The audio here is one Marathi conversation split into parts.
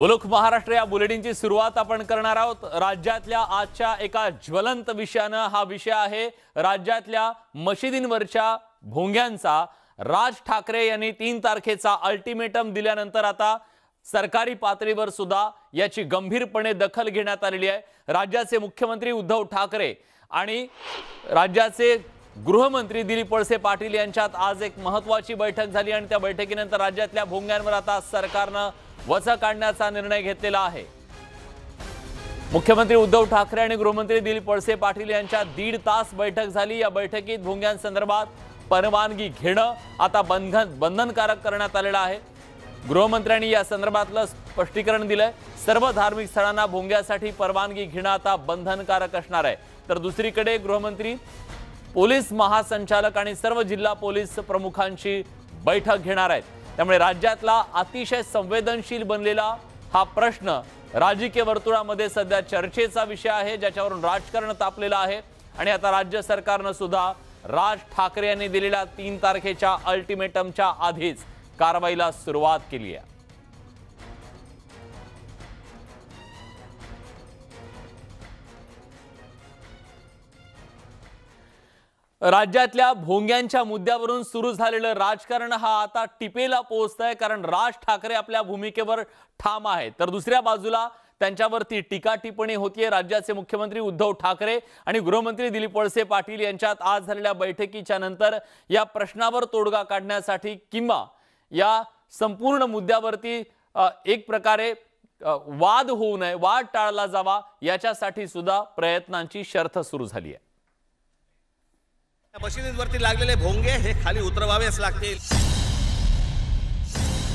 बोलूक महाराष्ट्र या बुलेटिनची सुरुवात आपण करणार आहोत। राज्यातल्या आजच्या एका ज्वलंत विषयानं हा विषय आहे राज्यातल्या मशिदींवरच्या भोंग्यांचा। राज ठाकरे यांनी 3 तारखेचा अल्टिमेटम दिल्यानंतर आता सरकारी पातळीवर सुद्धा याची गंभीरपणे दखल घेण्यात आलेली आहे। राज्याचे मुख्यमंत्री उद्धव ठाकरे आणि राज्याचे गृहमंत्री दिलीप वळसे पाटील यांच्यात आज एक महत्त्वाची बैठक झाली आणि त्या बैठकीनंतर राज्यातल्या भोंग्यांवर आता सरकारने वचा काढण्याचा निर्णय घेतलेला आहे। मुख्यमंत्री उद्धव ठाकरे आणि गृहमंत्री दिलीप वळसे पाटील यांच्यात 1.5 तास बैठक झाली। या बैठकीत भोंग्यांसंदर्भात परवानगी घेणं आता बंधनकारक करण्यात आलेलं आहे। गृहमंत्र्यांनी या संदर्भातलं स्पष्टीकरण दिलंय। सर्व धार्मिक स्थळांना भोंग्यासाठी परवानगी घेणं आता बंधनकारक असणार आहे। तर दुसरीकडे गृहमंत्री पोलीस महासंचालक आणि सर्व जिल्हा पोलीस प्रमुखांची बैठक घेणार आहेत। त्यामुळे राज्यातला अतिशय संवेदनशील बनलेला हा प्रश्न राजकीय वर्तुळामध्ये सध्या चर्चेचा विषय आहे, ज्याच्यावरून राजकारण तापलेलं आहे। आणि आता राज्य सरकारने सुद्धा राज ठाकरे यांनी दिलेल्या 3 तारखेच्या अल्टिमेटमच्या आधीच कारवाईला सुरुवात केली आहे। राज्यातल्या भोंग्यांच्या मुद्द्यावरून सुरू झालेलं राजकारण हा आता टिपेला पोहोचतंय, कारण राज ठाकरे आपल्या भूमिकेवर ठाम आहेत। तर दुसऱ्या बाजूला त्यांच्यावरती टीका टिप्पणी होतीये। राज्याचे मुख्यमंत्री उद्धव ठाकरे आणि गृहमंत्री दिलीप वळसे पाटील यांच्यात आज झालेल्या बैठकीच्या नंतर या प्रश्नावर तोडगा काढण्यासाठी किंवा या संपूर्ण मुद्द्यावरती एक प्रकारे वाद होऊ नये, वाद टाळला जावा, याच्यासाठी सुद्धा प्रयत्नांची शर्थ सुरू झाली आहे। मशिदींवरती लागलेले भोंगे हे खाली उतरवावेच लागतील।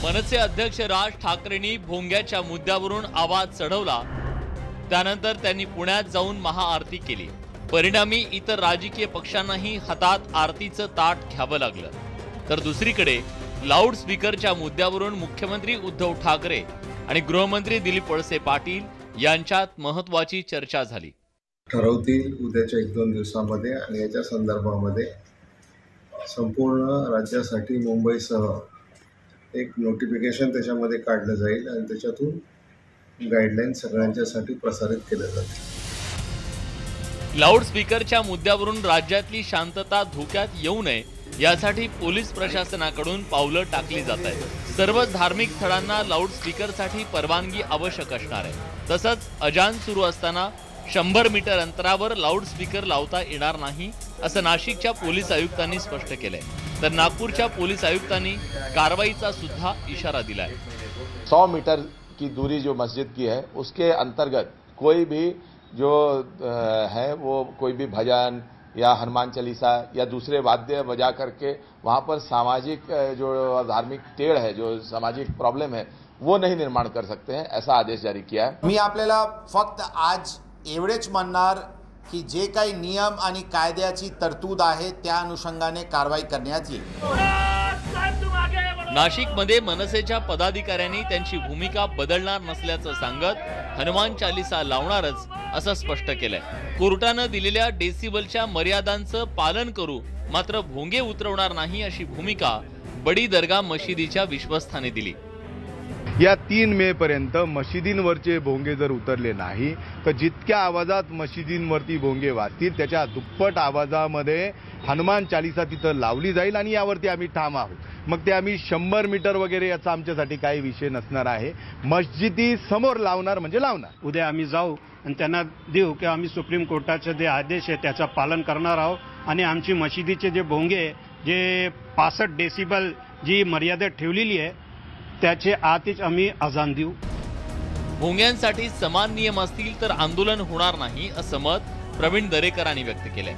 मनसे अध्यक्ष राज ठाकरेंनी भोंग्याच्या मुद्द्यावरून आवाज चढवला। त्यानंतर त्यांनी पुण्यात जाऊन महाआरती केली। परिणामी इतर राजकीय पक्षांनाही हातात आरतीचं ताट घ्यावं लागलं। तर दुसरीकडे लाऊडस्पीकरच्या मुद्द्यावरून मुख्यमंत्री उद्धव ठाकरे आणि गृहमंत्री दिलीप वळसे पाटील यांच्यात महत्त्वाची चर्चा झाली। ठरवतील उद्याच्या 1-2 दिवसांमध्ये आणि याच्या संदर्भामध्ये संपूर्ण राज्यासाठी मुंबईसह एक नोटिफिकेशन त्याच्यामध्ये काढलं जाईल आणि त्याच्यातून गाईडलाईन सगळ्यांच्यासाठी प्रसारित केलं जातील। लाऊडस्पीकरच्या मुद्द्यावरून राज्यातली शांतता धोक्यात येऊ नये यासाठी पोलीस प्रशासनाकडून पावलं टाकली जात आहेत। सर्व धार्मिक स्थळांना लाऊडस्पीकरसाठी परवानगी आवश्यक असणार आहे। तसंच अजान सुरू असताना 100 मीटर अंतरावर लाऊडस्पीकर लावता येणार नाही, असं नाशिकच्या पोलीस आयुक्तांनी स्पष्ट केलंय। तर नागपूरच्या पोलीस आयुक्तांनी कारवाईचा सुद्धा इशारा दिलाय। 100 मीटर की दूरी जो मस्जिद की है उसके अंतर्गत कोई भी जो है वो कोई भी भजन या हनुमान चालीसा या दूसरे वाद्य बजा करके वहां पर सामाजिक जो धार्मिक टेढ़ है, जो सामाजिक प्रॉब्लम है, वो नहीं निर्माण कर सकते हैं, ऐसा आदेश जारी किया है। मी आपल्याला फक्त आज एवढेच म्हणणार की जे काही नियम आणि कायद्याची तरतूद आहे त्या अनुषंगाने कारवाई करण्यात येईल। नाशिकमध्ये मनसेच्या पदाधिकाऱ्यांनी त्यांची भूमिका बदलणार नसल्याचं सांगत हनुमान चालीसा लावणारच असं स्पष्ट केलंय। कोर्टानं दिलेल्या डेसिबलच्या मर्यादांचं पालन करू, मात्र भोंगे उतरवणार नाही अशी भूमिका बडी दर्गा मशिदीच्या विश्वस्थाने दिली। या 3 मे पर्यंत मशिदींवरचे भोंगे जर उतरले नाही तर जितक्या आवाजात मशिदींवरती भोंगे वाजतील त्याच्या दुप्पट आवाजामध्ये हनुमान चालीसा तिथं लावली जाईल आणि यावरती आम्ही ठाम आहोत। मग ते आम्ही 100 मीटर वगैरे याचा आमच्यासाठी काही विषय नसणार आहे। मस्जिदी समोर लावणार म्हणजे लावणार। उद्या आम्ही जाऊ आणि त्यांना देऊ की आम्ही सुप्रीम कोर्टाचे जे आदेश आहे त्याचं पालन करणार आहोत आणि आमची मशिदीचे जे भोंगे जे 65 डेसिबल जी मर्यादा ठेवलेली आहे त्याचे आतच आम्ही अजान देऊ। भोंग्यांसाठी समान नियम असतील तर आंदोलन होणार नाही असं मत प्रवीण दरेकरांनी व्यक्त केलंय।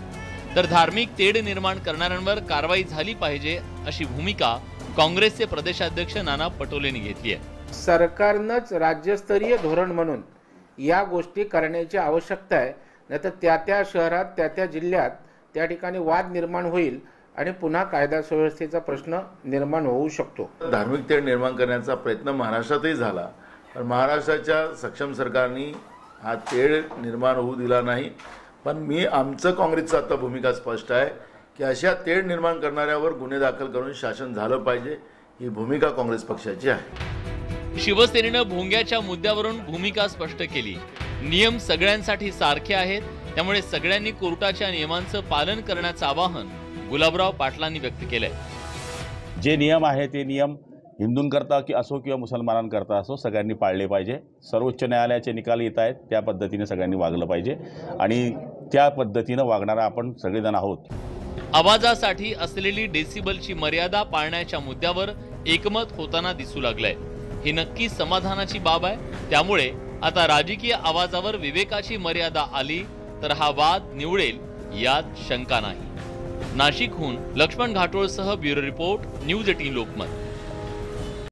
तर धार्मिक तेढ निर्माण करणाऱ्यांवर कारवाई झाली पाहिजे अशी भूमिका काँग्रेसचे प्रदेशाध्यक्ष नाना पटोलेंनी घेतली आहे। सरकारनंच राज्यस्तरीय धोरण म्हणून या गोष्टी करण्याची आवश्यकता आहे, नाहीतर त्या शहरात त्या जिल्ह्यात त्या ठिकाणी वाद निर्माण होईल आणि पुन्हा कायदा सुव्यवस्थेचा प्रश्न निर्माण होऊ शकतो। धार्मिक तेढ निर्माण करण्याचा प्रयत्न महाराष्ट्रातही झाला, पण महाराष्ट्राच्या सक्षम सरकारने हा तेढ निर्माण होऊ दिला नाही। पण आमचं काँग्रेसचं आता भूमिका स्पष्ट आहे की अशा तेढ निर्माण करणाऱ्यावर गुन्हे दाखल करून शासन झालं पाहिजे, ही भूमिका काँग्रेस पक्षाची आहे। शिवसेनेनं भोंग्याच्या मुद्द्यावरून भूमिका स्पष्ट केली। नियम सगळ्यांसाठी सारखे आहेत, त्यामुळे सगळ्यांनी कोर्टाच्या नियमांचं पालन करण्याचं आवाहन गुलाबराव पाटलांनी व्यक्त केलंय। जे नियम आहे ते नियम हिंदूंकरता की असो किंवा मुसलमानांकरता असो सगळ्यांनी पाळले पाहिजे। सर्वोच्च न्यायालयाचे निकाल येत आहेत, त्या पद्धतीने सगळ्यांनी वागलं पाहिजे आणि त्या पद्धतीनं वागणारा आपण सगळेजण आहोत। आवाजासाठी असलेली डेसिबलची मर्यादा पाळण्याच्या मुद्द्यावर एकमत होताना दिसू लागलंय। ही नक्की समाधानाची बाब आहे। त्यामुळे आता राजकीय आवाजावर विवेकाची मर्यादा आली तर हा वाद निवळेल यात शंका नाही। नाशिकहून लक्ष्मण घाटोळसह ब्युरो रिपोर्ट, न्यूज 18 लोकमत।